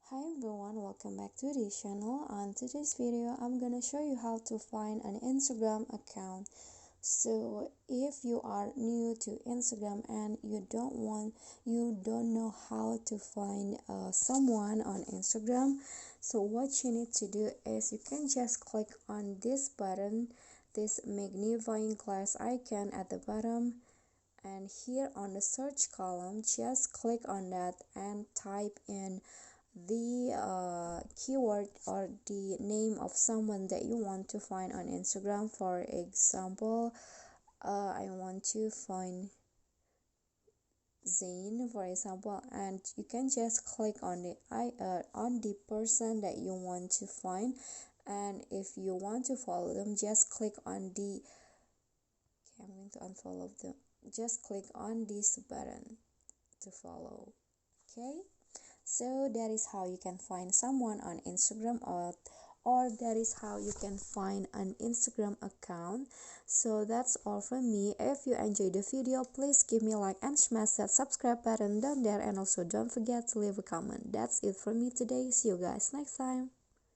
Hi everyone, welcome back to this channel. On today's video, I'm gonna show you how to find an Instagram account. So if you are new to Instagram and you don't know how to find someone on Instagram, so what you need to do is you can just click on this button, this magnifying glass icon at the bottom, and here on the search column just click on that and type in the keyword or the name of someone that you want to find on Instagram. For example, I want to find Zain, for example, and you can just click on the person that you want to find, and if you want to follow them, just click on the okay, I'm going to unfollow them. Just click on this button to follow. Okay, so that is how you can find someone on Instagram, or that is how you can find an Instagram account. So that's all from me. If you enjoyed the video, please give me a like and smash that subscribe button down there, and also don't forget to leave a comment. That's it from me today. See you guys next time.